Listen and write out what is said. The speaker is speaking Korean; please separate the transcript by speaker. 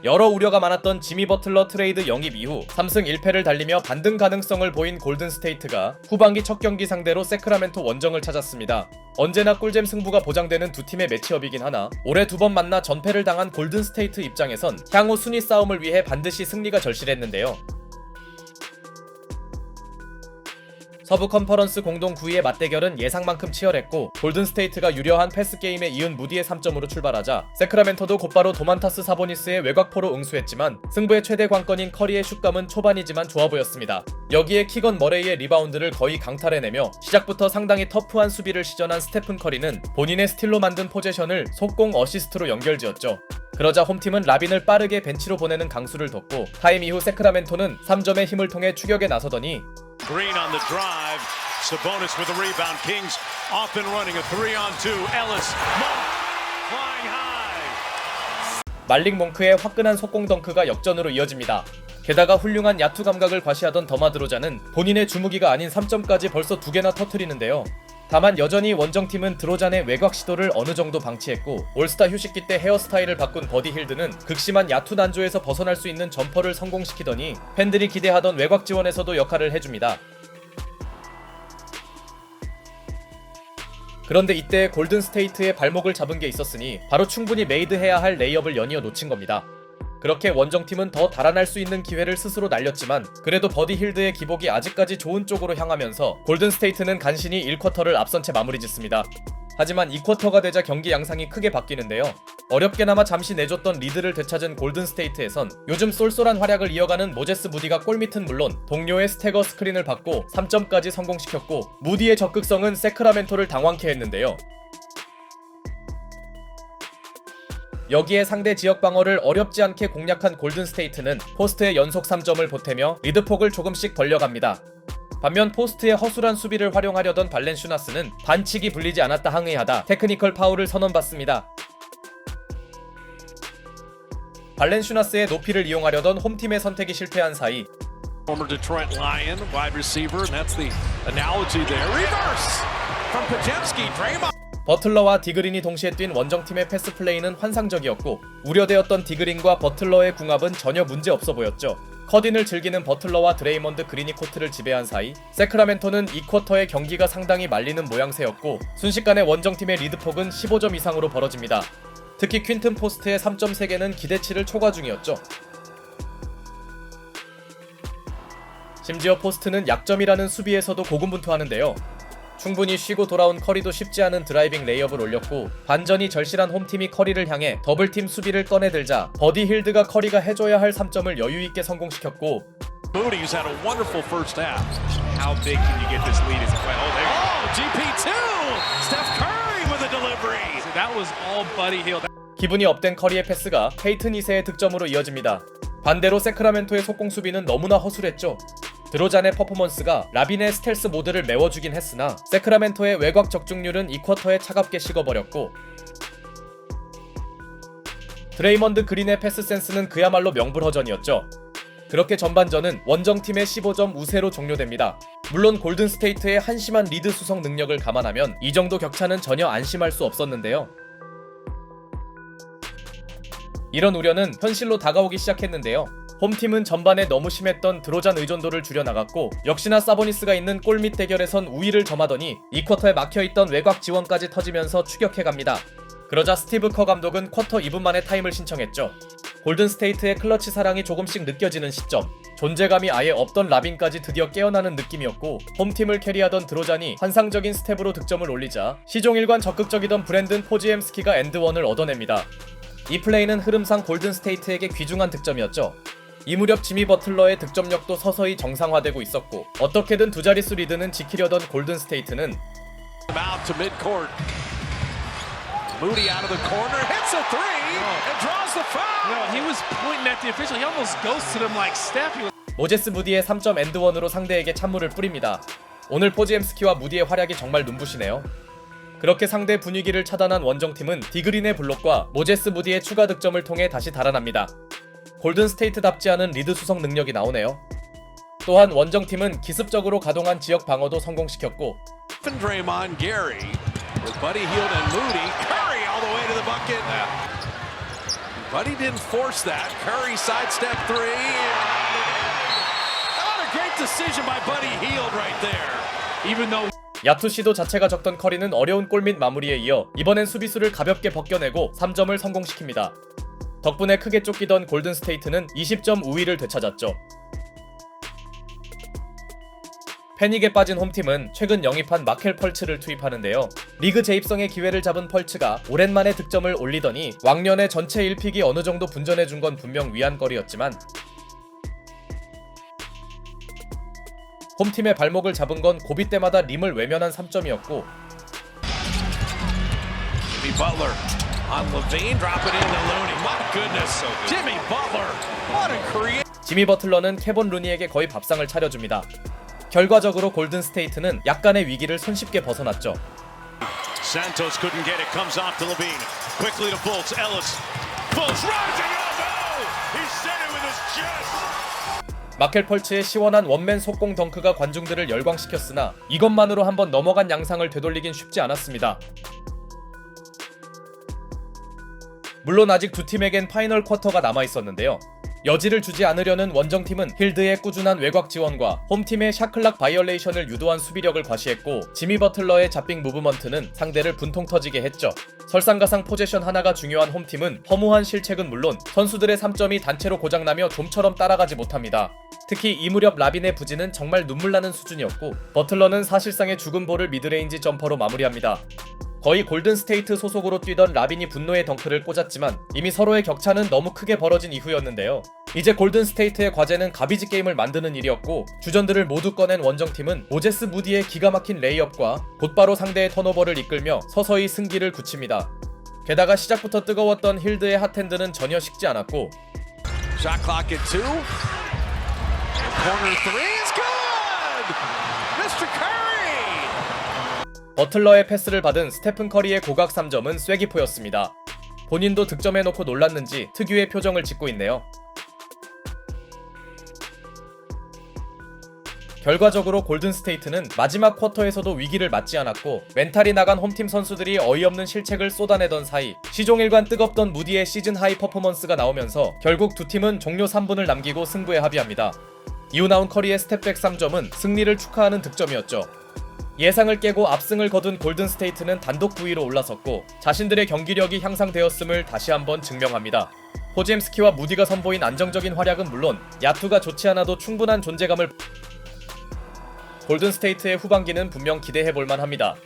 Speaker 1: 여러 우려가 많았던 지미 버틀러 트레이드 영입 이후 3승 1패를 달리며 반등 가능성을 보인 골든스테이트가 후반기 첫 경기 상대로 세크라멘토 원정을 찾았습니다. 언제나 꿀잼 승부가 보장되는 두 팀의 매치업이긴 하나 올해 두 번 만나 전패를 당한 골든스테이트 입장에선 향후 순위 싸움을 위해 반드시 승리가 절실했는데요. 서부 컨퍼런스 공동 9위의 맞대결은 예상만큼 치열했고 골든스테이트가 유려한 패스게임에 이은 무디의 3점으로 출발하자 세크라멘토도 곧바로 도만타스 사보니스의 외곽포로 응수했지만 승부의 최대 관건인 커리의 슛감은 초반이지만 좋아 보였습니다. 여기에 키건 머레이의 리바운드를 거의 강탈해내며 시작부터 상당히 터프한 수비를 시전한 스테픈 커리는 본인의 스틸로 만든 포제션을 속공 어시스트로 연결지었죠. 그러자 홈팀은 라빈을 빠르게 벤치로 보내는 강수를 뒀고 타임 이후 세크라멘토는 3점의 힘을 통해 추격에 나서더니
Speaker 2: Green on the drive. Sabonis with the rebound. Kings off and running. A 3-on-2. Ellis. Monk flying high.
Speaker 1: 말릭 몽크의 화끈한 속공 덩크가 역전으로 이어집니다. 게다가 훌륭한 야투 감각을 과시하던 더마드로자는 본인의 주무기가 아닌 3점까지 벌써 2개나 터뜨리는데요. 다만 여전히 원정팀은 드로잔의 외곽 시도를 어느 정도 방치했고 올스타 휴식기 때 헤어스타일을 바꾼 버디 힐드는 극심한 야투 난조에서 벗어날 수 있는 점퍼를 성공시키더니 팬들이 기대하던 외곽 지원에서도 역할을 해줍니다. 그런데 이때 골든스테이트의 발목을 잡은 게 있었으니 바로 충분히 메이드해야 할 레이업을 연이어 놓친 겁니다. 그렇게 원정팀은 더 달아날 수 있는 기회를 스스로 날렸지만 그래도 버디 힐드의 기복이 아직까지 좋은 쪽으로 향하면서 골든스테이트는 간신히 1쿼터를 앞선 채 마무리 짓습니다. 하지만 2쿼터가 되자 경기 양상이 크게 바뀌는데요. 어렵게나마 잠시 내줬던 리드를 되찾은 골든스테이트에선 요즘 쏠쏠한 활약을 이어가는 모제스 무디가 골밑은 물론 동료의 스태거 스크린을 받고 3점까지 성공시켰고 무디의 적극성은 세크라멘토를 당황케 했는데요. 여기에 상대 지역 방어를 어렵지 않게 공략한 골든스테이트는 포스트의 연속 3점을 보태며 리드폭을 조금씩 벌려갑니다. 반면 포스트의 허술한 수비를 활용하려던 발렌슈나스는 반칙이 불리지 않았다 항의하다 테크니컬 파울을 선언받습니다. 발렌슈나스의 높이를 이용하려던 홈팀의 선택이 실패한 사이
Speaker 2: Former Detroit Lion wide receiver, and that's the analogy there. Reverse from Podziemski. Draymond.
Speaker 1: 버틀러와 디그린이 동시에 뛴 원정팀의 패스 플레이는 환상적이었고 우려되었던 디그린과 버틀러의 궁합은 전혀 문제없어 보였죠. 컷인을 즐기는 버틀러와 드레이먼드 그린이 코트를 지배한 사이 세크라멘토는 2쿼터의 경기가 상당히 말리는 모양새였고 순식간에 원정팀의 리드폭은 15점 이상으로 벌어집니다. 특히 퀸튼 포스트의 3점 3개는 기대치를 초과 중이었죠. 심지어 포스트는 약점이라는 수비에서도 고군분투하는데요. 충분히 쉬고 돌아온 커리도 쉽지 않은 드라이빙 레이업을 올렸고 반전이 절실한 홈팀이 커리를 향해 더블팀 수비를 꺼내들자 버디 힐드가 커리가 해줘야 할 3점을 여유있게 성공시켰고
Speaker 2: Moody's had a wonderful first half. How big can you get this lead? Is it quite? Oh, there. Oh, GP2. Steph Curry with a delivery. So that was all Buddy Hield.
Speaker 1: 기분이 업된 커리의 패스가 페이튼 2세의 득점으로 이어집니다. 반대로 세크라멘토의 속공 수비는 너무나 허술했죠. 드로잔의 퍼포먼스가 라빈의 스텔스 모드를 메워주긴 했으나 세크라멘토의 외곽 적중률은 2쿼터에 차갑게 식어버렸고 드레이먼드 그린의 패스 센스는 그야말로 명불허전이었죠. 그렇게 전반전은 원정팀의 15점 우세로 종료됩니다. 물론 골든스테이트의 한심한 리드 수성 능력을 감안하면 이 정도 격차는 전혀 안심할 수 없었는데요. 이런 우려는 현실로 다가오기 시작했는데요. 홈팀은 전반에 너무 심했던 드로잔 의존도를 줄여나갔고 역시나 사보니스가 있는 골밑 대결에선 우위를 점하더니 2쿼터에 막혀있던 외곽 지원까지 터지면서 추격해갑니다. 그러자 스티브 커 감독은 쿼터 2분 만에 타임을 신청했죠. 골든스테이트의 클러치 사랑이 조금씩 느껴지는 시점, 존재감이 아예 없던 라빈까지 드디어 깨어나는 느낌이었고 홈팀을 캐리하던 드로잔이 환상적인 스텝으로 득점을 올리자 시종일관 적극적이던 브랜든 포지엠스키가 엔드원을 얻어냅니다. 이 플레이는 흐름상 골든스테이트에게 귀중한 득점이었죠. 이 무렵 지미 버틀러의 득점력도 서서히 정상화되고 있었고 어떻게든 두 자릿수 리드는 지키려던 골든스테이트는
Speaker 2: Out to midcourt. Moody out of the corner, hits a three, and draws the foul.
Speaker 3: No, he was pointing at the official. He almost ghosted him like Steph.
Speaker 1: 모제스 무디의 3점 엔드원으로 상대에게 찬물을 뿌립니다. 오늘 포지엠스키와 무디의 활약이 정말 눈부시네요. 그렇게 상대 분위기를 차단한 원정팀은 디그린의 블록과 모제스 무디의 추가 득점을 통해 다시 달아납니다. 골든스테이트답지 않은 리드 수성 능력이 나오네요. 또한 원정팀은 기습적으로 가동한 지역 방어도 성공시켰고
Speaker 2: Draymond, Gary with Buddy Hield and Moody. Curry all the way to the bucket. But he didn't force that. Curry sidestep three. What a great decision by Buddy Hield right there.
Speaker 3: Even though
Speaker 1: 야투 시도 자체가 적던 커리는 어려운 골 및 마무리에 이어 이번엔 수비수를 가볍게 벗겨내고 3점을 성공시킵니다. 덕분에 크게 쫓기던 골든스테이트는 20점 우위를 되찾았죠. 패닉에 빠진 홈팀은 최근 영입한 마켈 펄츠를 투입하는데요. 리그 재입성의 기회를 잡은 펄츠가 오랜만에 득점을 올리더니 왕년의 전체 1픽이 어느 정도 분전해준 건 분명 위안거리였지만 홈팀의 발목을 잡은 건 고비 때마다 림을 외면한 3점이었고
Speaker 2: Jimmy Butler on LaVine, drop it in to Looney. My goodness, so good. Jimmy Butler, what a create.
Speaker 1: 지미 버틀러는 케본 루니에게 거의 밥상을 차려줍니다. 결과적으로 골든스테이트는 약간의 위기를 손쉽게 벗어났죠.
Speaker 2: Santos couldn't get it, comes off to LaVine. Quickly to Fultz, Ellis. Fultz rising up, oh! He said it with his chest.
Speaker 1: 마켈 펄츠의 시원한 원맨 속공 덩크가 관중들을 열광시켰으나 이것만으로 한번 넘어간 양상을 되돌리긴 쉽지 않았습니다. 물론 아직 두 팀에겐 파이널 쿼터가 남아있었는데요. 여지를 주지 않으려는 원정팀은 힐드의 꾸준한 외곽 지원과 홈팀의 샤클락 바이올레이션을 유도한 수비력을 과시했고 지미 버틀러의 잡빙 무브먼트는 상대를 분통 터지게 했죠. 설상가상 포제션 하나가 중요한 홈팀은 허무한 실책은 물론 선수들의 3점이 단체로 고장나며 좀처럼 따라가지 못합니다. 특히 이 무렵 라빈의 부진은 정말 눈물나는 수준이었고 버틀러는 사실상의 죽은 볼을 미드레인지 점퍼로 마무리합니다. 거의 골든스테이트 소속으로 뛰던 라빈이 분노의 덩크를 꽂았지만 이미 서로의 격차는 너무 크게 벌어진 이후였는데요. 이제 골든스테이트의 과제는 가비지 게임을 만드는 일이었고 주전들을 모두 꺼낸 원정팀은 모제스 무디의 기가 막힌 레이업과 곧바로 상대의 턴오버를 이끌며 서서히 승기를 굳힙니다. 게다가 시작부터 뜨거웠던 힐드의 핫핸드는 전혀 식지 않았고
Speaker 2: Shot clock at 2. Corner three is good. Mr. Curry.
Speaker 1: 버틀러의 패스를 받은 스테픈 커리의 고각 3점은 쐐기포였습니다. 본인도 득점해놓고 놀랐는지 특유의 표정을 짓고 있네요. 결과적으로 골든스테이트는 마지막 쿼터에서도 위기를 맞지 않았고 멘탈이 나간 홈팀 선수들이 어이없는 실책을 쏟아내던 사이 시종일관 뜨겁던 무디의 시즌 하이 퍼포먼스가 나오면서 결국 두 팀은 종료 3분을 남기고 승부에 합의합니다. 이후 나온 커리의 스텝백 3점은 승리를 축하하는 득점이었죠. 예상을 깨고 압승을 거둔 골든스테이트는 단독 9위로 올라섰고 자신들의 경기력이 향상되었음을 다시 한번 증명합니다. 포지엠스키와 무디가 선보인 안정적인 활약은 물론 야투가 좋지 않아도 충분한 존재감을 골든스테이트의 후반기는 분명 기대해볼만 합니다.